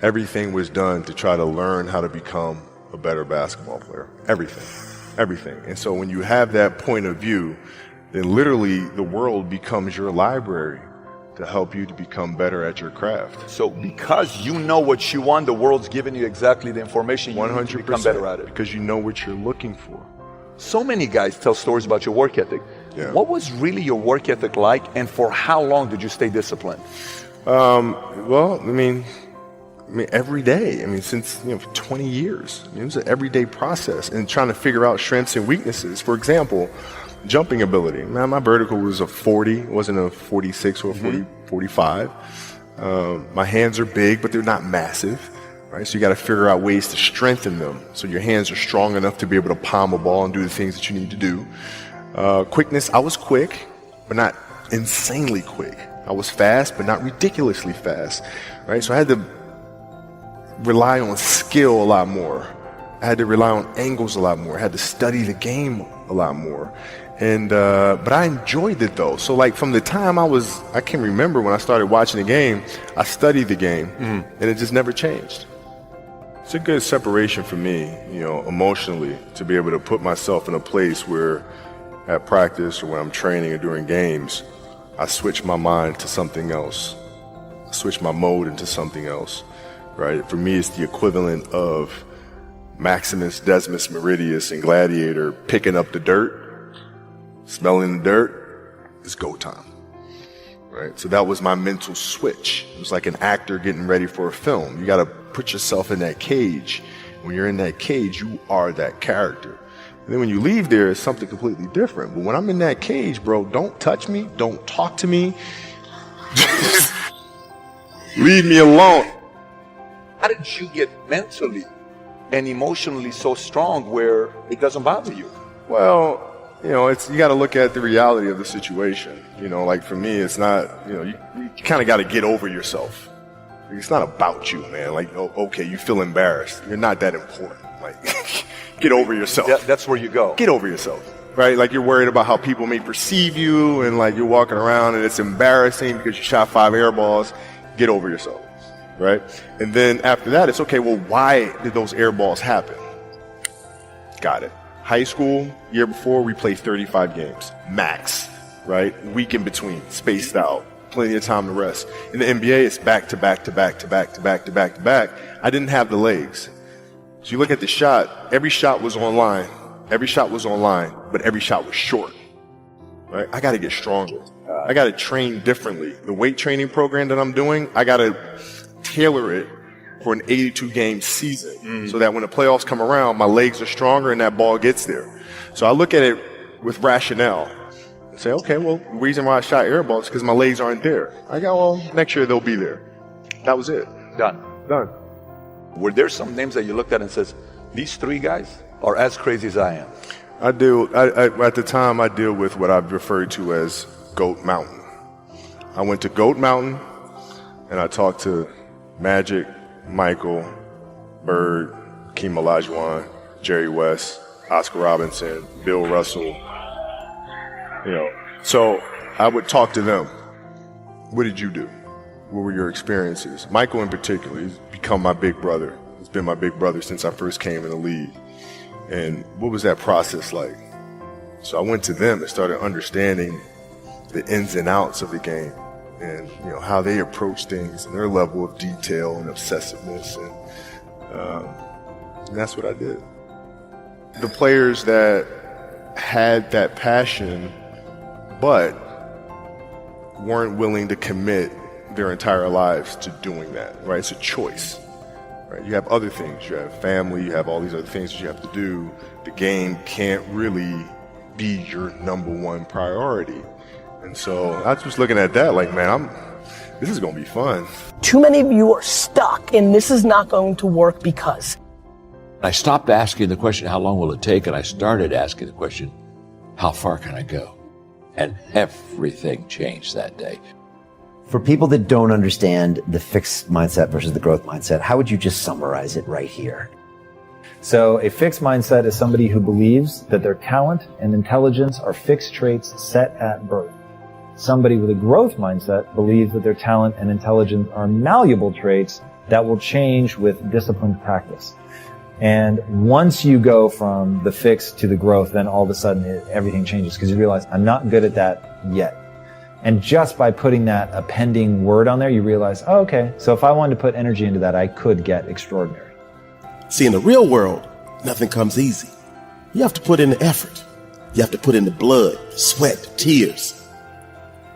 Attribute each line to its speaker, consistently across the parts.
Speaker 1: everything was done to try to learn how to become a better basketball player. Everything. And so when you have that point of view, then literally the world becomes your library to help you to become better at your craft.
Speaker 2: So because you know what you want, the world's giving you exactly the information you need to become better at it.
Speaker 1: Because you know what you're looking for.
Speaker 2: So many guys tell stories about your work ethic.
Speaker 1: Yeah.
Speaker 2: What was really your work ethic like, and for how long did you stay disciplined?
Speaker 1: Well, I mean, every day. I mean, since, for 20 years. I mean, it was an everyday process, and trying to figure out strengths and weaknesses. For example, jumping ability. Man, my vertical was a 40, it wasn't a 46 or a 45. My hands are big, but they're not massive, right? So you got to figure out ways to strengthen them so your hands are strong enough to be able to palm a ball and do the things that you need to do. Quickness, I was quick, but not insanely quick. I was fast, but not ridiculously fast, right? So I had to rely on skill a lot more. I had to rely on angles a lot more. I had to study the game a lot more. And but I enjoyed it though. So like from the time I can remember when I started watching the game, I studied the game, and it just never changed. It's a good separation for me, emotionally, to be able to put myself in a place where at practice or when I'm training or during games, I switch my mind to something else. I switch my mode into something else, right? For me, it's the equivalent of Maximus Decimus Meridius and Gladiator picking up the dirt. Smelling the dirt, it's go time, right? So that was my mental switch. It was like an actor getting ready for a film. You got to put yourself in that cage. When you're in that cage, you are that character. And then when you leave there, it's something completely different. But when I'm in that cage, bro, don't touch me. Don't talk to me. Just leave me alone.
Speaker 2: How did you get mentally and emotionally so strong where it doesn't bother you?
Speaker 1: Well, you got to look at the reality of the situation. Like for me, it's not, you kind of got to get over yourself. It's not about you, man. Like, okay, you feel embarrassed. You're not that important. Like, get over yourself.
Speaker 2: That's where you go.
Speaker 1: Get over yourself, right? Like you're worried about how people may perceive you, and like you're walking around and it's embarrassing because you shot 5 air balls. Get over yourself, right? And then after that, it's okay, well, why did those air balls happen? Got it. High school, year before, we played 35 games, max, right? Week in between, spaced out, plenty of time to rest. In the NBA, it's back to back to back to back to back to back to back. I didn't have the legs. So you look at the shot, every shot was online. Every shot was online, but every shot was short, right? I got to get stronger. I got to train differently. The weight training program that I'm doing, I got to tailor it for an 82-game season so that when the playoffs come around, my legs are stronger and that ball gets there. So I look at it with rationale and say, okay, well, the reason why I shot air balls is because my legs aren't there. I go, well, next year they'll be there. That was it.
Speaker 2: Done. Were there some names that you looked at and says, these 3 guys are as crazy as I am?
Speaker 1: At the time, I deal with what I've referred to as Goat Mountain. I went to Goat Mountain and I talked to Magic, Michael, Bird, Hakeem Olajuwon, Jerry West, Oscar Robertson, Bill Russell. So I would talk to them. What did you do? What were your experiences? Michael in particular, he's become my big brother. He's been my big brother since I first came in the league. And what was that process like? So I went to them and started understanding the ins and outs of the game. And how they approach things and their level of detail and obsessiveness, and that's what I did. The players that had that passion but weren't willing to commit their entire lives to doing that, right? It's a choice, right? You have other things. You have family. You have all these other things that you have to do. The game can't really be your number one priority. And so I was just looking at that like, man, this is going to be fun.
Speaker 3: Too many of you are stuck and this is not going to work because.
Speaker 4: I stopped asking the question, how long will it take? And I started asking the question, how far can I go? And everything changed that day.
Speaker 5: For people that don't understand the fixed mindset versus the growth mindset, how would you just summarize it right here?
Speaker 6: So a fixed mindset is somebody who believes that their talent and intelligence are fixed traits set at birth. Somebody with a growth mindset believes that their talent and intelligence are malleable traits that will change with disciplined practice. And once you go from the fix to the growth, then all of a sudden everything changes because you realize I'm not good at that yet. And just by putting that appending word on there, you realize, oh, okay, so if I wanted to put energy into that, I could get extraordinary.
Speaker 7: See, in the real world, nothing comes easy. You have to put in the effort. You have to put in the blood, sweat, tears.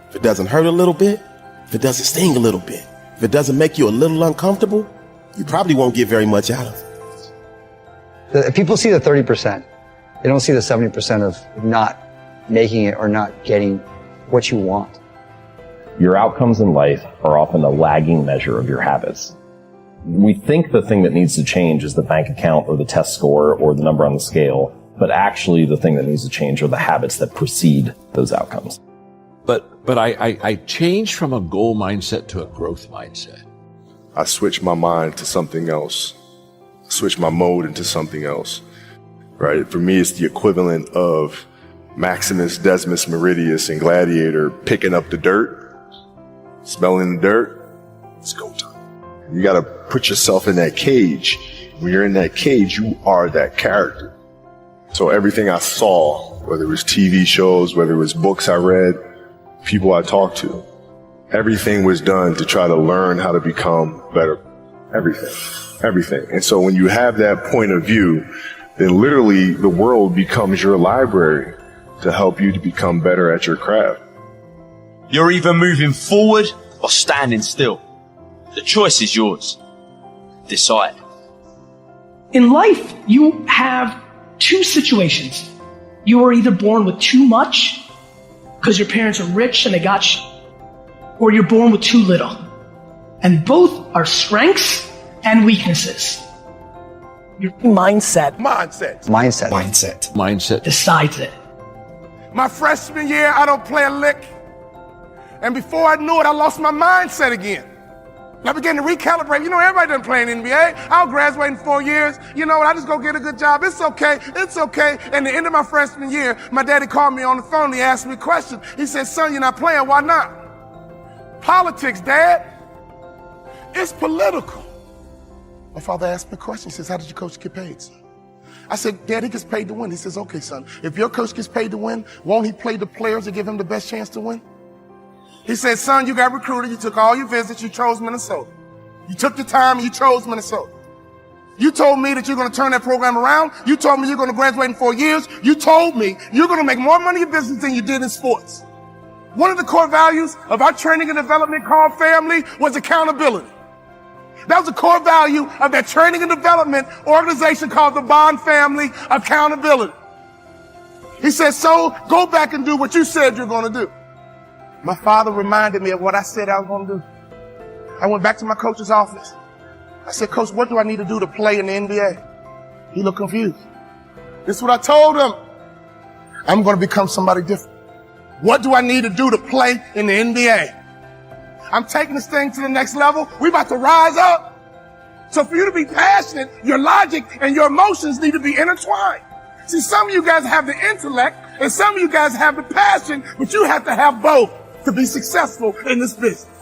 Speaker 7: If it doesn't hurt a little bit, if it doesn't sting a little bit, if it doesn't make you a little uncomfortable, you probably won't get very much out of it.
Speaker 8: People see the 30%. They don't see the 70% of not making it or not getting what you want.
Speaker 9: Your outcomes in life are often a lagging measure of your habits. We think the thing that needs to change is the bank account or the test score or the number on the scale, but actually the thing that needs to change are the habits that precede those outcomes.
Speaker 4: But I changed from a goal mindset to a growth mindset.
Speaker 1: I switched my mind to something else, switch my mode into something else, right? For me, it's the equivalent of Maximus Decimus Meridius in Gladiator picking up the dirt, smelling the dirt. It's go time. You got to put yourself in that cage. When you're in that cage, you are that character. So everything I saw, whether it was TV shows, whether it was books I read, people I talked to, everything was done to try to learn how to become better. Everything. And so when you have that point of view, then literally the world becomes your library to help you to become better at your craft.
Speaker 10: You're either moving forward or standing still. The choice is yours. Decide.
Speaker 3: In life, you have two situations. You are either born with too much because your parents are rich and they got you, or you're born with too little. And both are strengths and weaknesses. Your mindset decides it.
Speaker 11: My freshman year, I don't play a lick. And before I knew it, I lost my mindset again. I began to recalibrate. You know, everybody doesn't play in the NBA. I'll graduate in 4 years. You know what? I just go get a good job. It's okay. It's okay. And the end of my freshman year, my daddy called me on the phone. He asked me a question. He said, son, you're not playing. Why not? Politics, Dad. It's political. My father asked me a question. He says, how did your coach get paid, son? I said, Dad, he gets paid to win. He says, okay, son, if your coach gets paid to win, won't he play the players to give him the best chance to win? He said, son, you got recruited. You took all your visits. You chose Minnesota. You took your time and you chose Minnesota. You told me that you're going to turn that program around. You told me you're going to graduate in 4 years. You told me you're going to make more money in business than you did in sports. One of the core values of our training and development called family was accountability. That was the core value of that training and development organization called the Bond Family, accountability. He said, so go back and do what you said you're going to do. My father reminded me of what I said I was going to do. I went back to my coach's office. I said, Coach, what do I need to do to play in the NBA? He looked confused. This is what I told him. I'm going to become somebody different. What do I need to do to play in the NBA? I'm taking this thing to the next level. We're about to rise up. So for you to be passionate, your logic and your emotions need to be intertwined. See, some of you guys have the intellect and some of you guys have the passion, but you have to have both to be successful in this business.